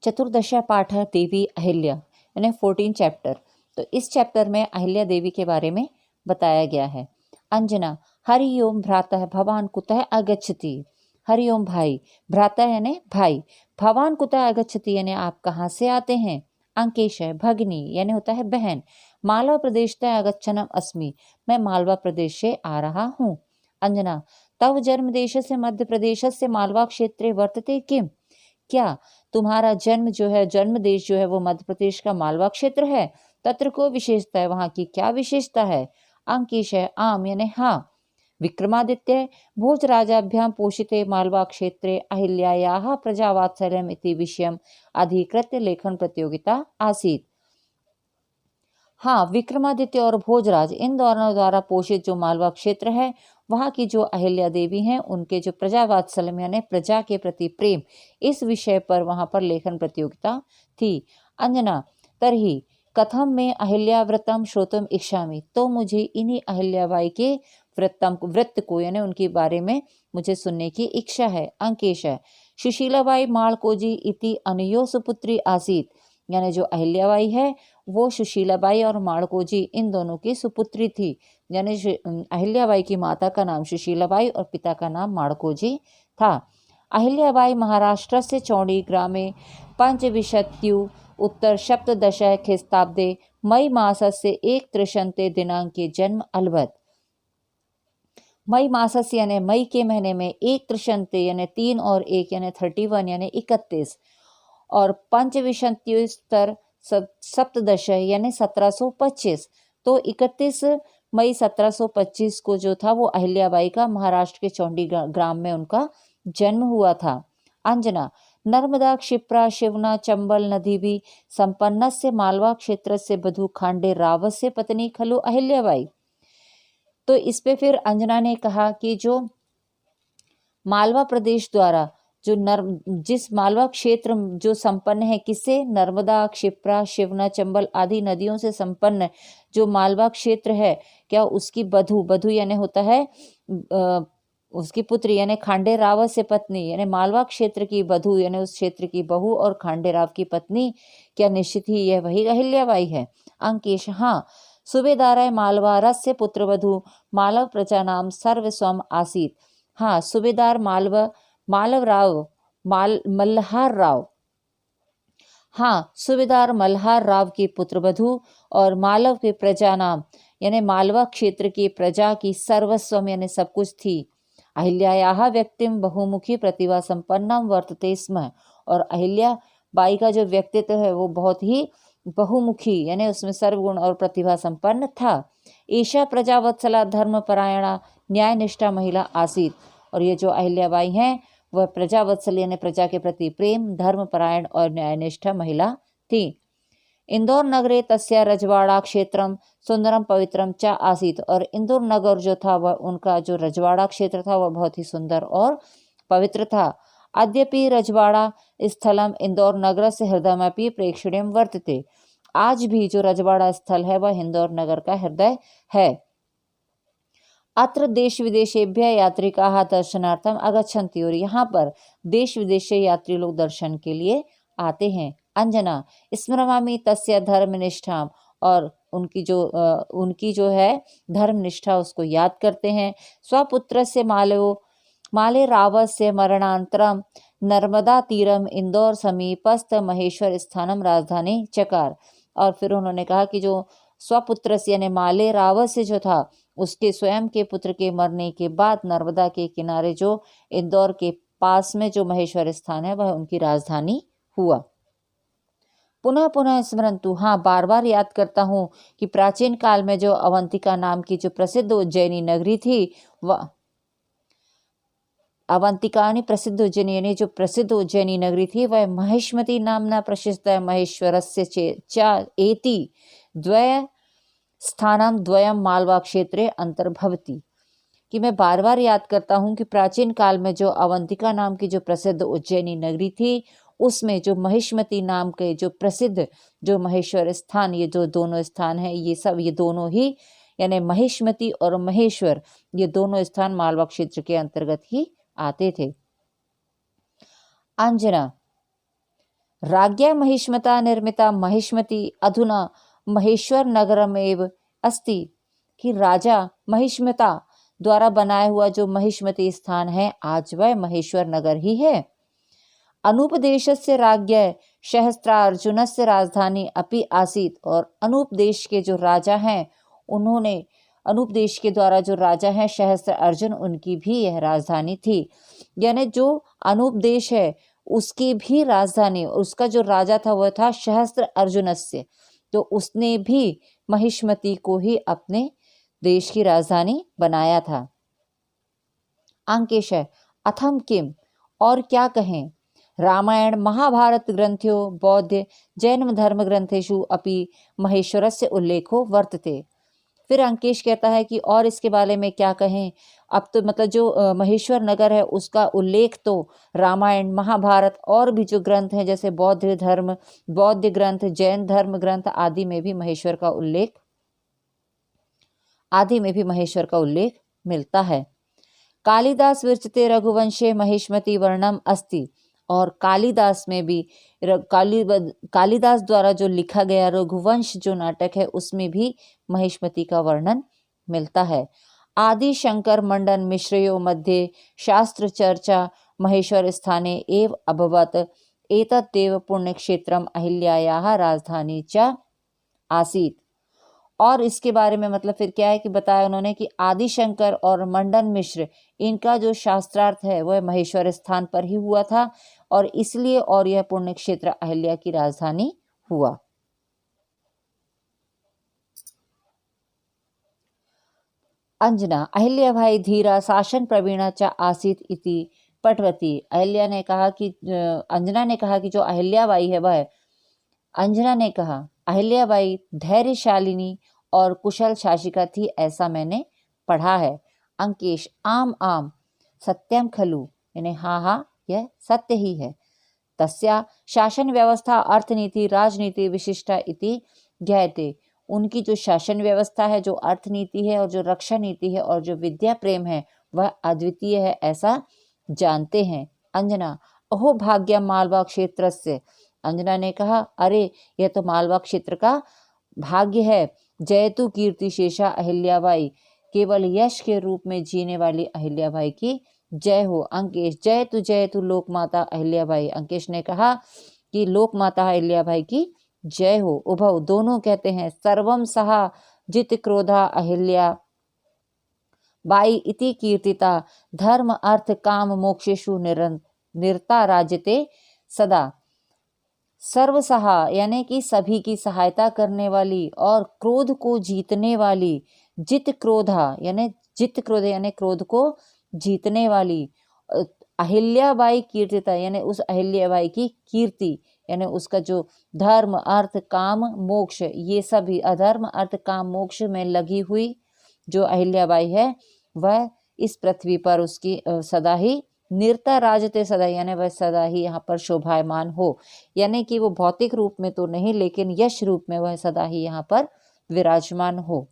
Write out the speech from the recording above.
चतुर्दशा पाठ है देवी अहिल्या यानी 14 चैप्टर। तो इस चैप्टर में अहिल्या देवी के बारे में बताया गया है। अंजना, हरि ओम भ्रातः भवान कुतः आगच्छति। हरि ओम भाई, भ्राता यानी भाई, भवान कुतः आगच्छति यानी आप कहाँ से आते हैं। अंकेश है भगिनी यानी होता है बहन। मालवा प्रदेश तय आगच्छनम अस्मि, मैं मालवा प्रदेश से आ रहा हूँ। अंजना, तव जन्म देश से मध्य प्रदेश से मालवा क्षेत्रे वर्तते किम, क्या तुम्हारा जन्म जो है जन्म देश जो है वो मध्य प्रदेश का मालवा क्षेत्र है, तत्र को विशेषता है, वहाँ की क्या विशेषता है। अंकेश है आम यानी हाँ। विक्रमादित्य भोजराजाभ्यां पोषिते मालवा क्षेत्रे अहिल्यायाः प्रजावात्सल्यम् इति विषयम् अधिकृत्य लेखन प्रतियोगिता आसीत्। हाँ, विक्रमादित्य और भोजराज इन दोनों द्वारा पोषित जो मालवा क्षेत्र है, वहाँ की जो अहिल्या देवी हैं उनके जो प्रजा वात्सल्य यानी प्रजा के प्रति प्रेम, इस विषय पर वहाँ पर लेखन प्रतियोगिता थी। अंजना, तरही कथम में अहिल्या व्रतम श्रोतुम इच्छामि, तो मुझे इन्हीं अहिल्याबाई के वृत्त को यानी उनके बारे में मुझे सुनने की इच्छा है। अंकेश है सुशीलाबाई मालकोजी इति अनयो सुपुत्री आसीत, यानी जो अहिल्याबाई है वो सुशीलाबाई और माड़कोजी इन दोनों की सुपुत्री थी। यानी अहिल्याबाई की माता का नाम सुशीलाबाई और पिता का नाम माड़कोजी था। अहिल्याबाई महाराष्ट्र से चौड़ी ग्रामे पंचविंशत्यु उत्तर सप्तदश ख्रीस्ताब्दे मई मासस्य एक त्रिशन्ते दिनांके जन्म अलबत्। मई मासस्य यानी मई के महीने में एक त्रिशन्ते यानी 3 और 1 यानी 31 यानी 31 और पंचविंशत्युत्तर सप्तदश यानी 1725, तो 31 मई 1725 को जो था वो अहिल्याबाई का महाराष्ट्र के चौंडी ग्राम में उनका जन्म हुआ था। अंजना, नर्मदा क्षिप्रा शिवना चंबल नदी भी संपन्न से मालवा क्षेत्र से बधु खांडे रावत से पत्नी खलु अहिल्याबाई। तो इस पे फिर अंजना ने कहा कि जो मालवा प्रदेश द्वारा जो जिस मालवा क्षेत्र जो संपन्न है किससे, नर्मदा क्षिप्रा शिवना चंबल आदि नदियों से संपन्न जो मालवा क्षेत्र है, क्या उसकी बधु यानी होता है उसकी पुत्री यानी खांडे राव से पत्नी, यानी मालवा क्षेत्र की बधु यानी उस क्षेत्र की बहू और खांडे राव की पत्नी, क्या निश्चित ही यह वही अहिल्याबाई है। अंकेश, हाँ। सुबेदाराय मालवा रस्य पुत्र वधु मालव प्रजा नाम सर्वस्वम आसीत। हाँ, सुबेदार मल्हार राव, हाँ, सुबेदार मल्हार राव की पुत्र वधु और मालव के प्रजा नाम यानी मालवा क्षेत्र की प्रजा की सर्वस्वम यानी सब कुछ थी। अहिल्यायाः व्यक्तिम बहुमुखी प्रतिभा संपन्नम वर्तते स्म, और अहिल्या बाई का जो व्यक्तित्व है वो बहुत ही बहुमुखी यानी उसमें सर्वगुण और प्रतिभा संपन्न था। ईशा प्रजावत्सला धर्मपरायणा न्यायनिष्ठा महिला आसीत, और ये जो अहिल्याबाई हैं वह प्रजावत्सल यानी प्रजा के प्रति प्रेम, धर्मपरायण और न्यायनिष्ठा महिला थी। इंदौर नगरे तस्या रजवाड़ा क्षेत्रम सुंदरम पवित्रम च आसीत, और इंदौर नगर जो था वह उनका जो रजवाड़ा क्षेत्र था वह बहुत ही सुंदर और पवित्र था। अद्यपि रजवाड़ा स्थलम इंदौर नगर से हृदयमपि प्रेक्षणीयम वर्तते, आज भी जो रजवाड़ा स्थल है वह इंदौर नगर का हृदय है। अत्र देश विदेशेभ्य यात्रिकाः दर्शनार्थम आगच्छन्ति, और यहाँ पर देश विदेश से यात्री लोग दर्शन के लिए आते हैं। अंजना, स्मरामि तस्य धर्मनिष्ठाम, और उनकी जो है धर्मनिष्ठा उसको याद करते हैं। स्वपुत्र से माले रावत से मरणांतरम नर्मदा तीरम इंदौर समीपस्थ महेश्वर स्थानम राजधानी चकार, और फिर उन्होंने कहा कि जो स्वपुत्र से यानी माले रावत से जो था उसके स्वयं के पुत्र के मरने के बाद नर्मदा के किनारे जो इंदौर के पास में जो महेश्वर स्थान है वह उनकी राजधानी हुआ। पुनः पुनः स्मरंतु, हाँ बार बार याद करता हूँ कि प्राचीन काल में जो अवंतिका नाम की जो प्रसिद्ध उज्जैनी नगरी थी, वह अवंतिका प्रसिद्ध उज्जैनी यानी जो प्रसिद्ध उज्जैनी नगरी थी वह महेश्मती नामना प्रसिद्ध महेश्वरस्य च एति द्वय स्थानम द्वयम मालवा क्षेत्रे अंतर्भवती, कि मैं बार बार याद करता हूँ कि प्राचीन काल में जो अवंतिका नाम की जो प्रसिद्ध उज्जैनी नगरी थी उसमें जो महेश्मती नाम के जो प्रसिद्ध जो महेश्वर स्थान, ये जो दोनों स्थान हैं ये दोनों ही यानी महेश्मती और महेश्वर ये दोनों स्थान मालवा क्षेत्र के अंतर्गत ही आते थे। अंजना, राज्ञा महिष्मता निर्मिता महिष्मती अधुना महेश्वर नगरमेव अस्ति, कि राजा महिष्मता द्वारा बनाया हुआ जो महिष्मती स्थान है आज वह महेश्वर नगर ही है। अनुपदेशस्य राज्ञ सहस्त्रार्जुनस्य राजधानी अपि आसीत, और अनूप देश के जो राजा हैं उन्होंने, अनूप देश के द्वारा जो राजा हैं सहस्त्र अर्जुन, उनकी भी यह राजधानी थी। यानी जो अनूप देश है उसकी भी राजधानी, उसका जो राजा था वह था सहस्त्र अर्जुनस्य, तो उसने भी महिष्मती को ही अपने देश की राजधानी बनाया था। अंकेश है अथम किम, और क्या कहें, रामायण महाभारत ग्रंथों बौद्ध जैन धर्म ग्रंथेषु अपि महेश्वरस्य उल्लेखो वर्तते। फिर अंकेश कहता है कि और इसके बारे में क्या कहें, अब तो मतलब जो महेश्वर नगर है उसका उल्लेख तो रामायण महाभारत और भी जो ग्रंथ हैं जैसे बौद्ध ग्रंथ जैन धर्म ग्रंथ आदि में भी महेश्वर का उल्लेख मिलता है। कालिदास विरचिते रघुवंशे महिष्मती वर्णम अस्ति, और कालिदास में भी कालिदास द्वारा जो लिखा गया रघुवंश जो नाटक है उसमें भी महिष्मती का वर्णन मिलता है। आदि शंकर मंडन मिश्रयो मध्ये शास्त्र चर्चा महेश्वर स्थाने एव अभवत, एतदेव पुण्य क्षेत्रम अहिल्यायाः राजधानी च आसीत। और इसके बारे में मतलब फिर क्या है कि बताया उन्होंने कि आदि शंकर और मंडन मिश्र इनका जो शास्त्रार्थ है वह महेश्वर स्थान पर ही हुआ था, और इसलिए और यह पुण्य क्षेत्र अहिल्या की राजधानी हुआ। अंजना अहिल्या भाई धीरा शासन प्रवीणा च आसीत इति पटवती। अंजना ने कहा कि जो अहिल्याबाई है वह, अंजना ने कहा अहिल्याबाई धैर्यशालिनी और कुशल शासिका थी, ऐसा मैंने पढ़ा है। अंकेश आम आम सत्यम खलु, यानी हाँ हाँ यह सत्य ही है। तस्या शासन व्यवस्था अर्थनीति राजनीति विशिष्टा इति ज्ञायते, उनकी जो शासन व्यवस्था है, जो अर्थनीति है और जो रक्षा नीति है और जो विद्या प्रेम है वह अद्वितीय है, ऐसा जानते हैं। अंजना अहो भाग्य मालवा क्षेत्र से, अंजना ने कहा अरे यह तो मालवा क्षेत्र का भाग्य है। जयतु कीर्ति शेषा अहिल्याबाई, केवल यश के रूप में जीने वाली अहिल्याबाई की जय हो। अंकेश जयतु लोक माता अहिल्याबाई, अंकेश ने कहा कि लोक माता अहिल्याबाई की जय हो। उभव दोनों कहते हैं सर्वम सहा जित क्रोधा अहिल्या बाई इति कीर्तिता, धर्म अर्थ काम मोक्षेषु निरता राजते सदा। सर्वसहा यानी कि सभी की सहायता करने वाली और क्रोध को जीतने वाली, जित क्रोधा यानी क्रोध को जीतने वाली। अहिल्याबाई कीर्तिता यानी उस अहिल्याबाई की कीर्ति, यानी उसका जो धर्म अर्थ काम मोक्ष, ये सभी अधर्म अर्थ काम मोक्ष में लगी हुई जो अहिल्याबाई है वह इस पृथ्वी पर उसकी सदा ही निरता राजते सदा, यानी वह सदा ही यहाँ पर शोभायमान हो, यानी कि वो भौतिक रूप में तो नहीं लेकिन यश रूप में वह सदा ही यहाँ पर विराजमान हो।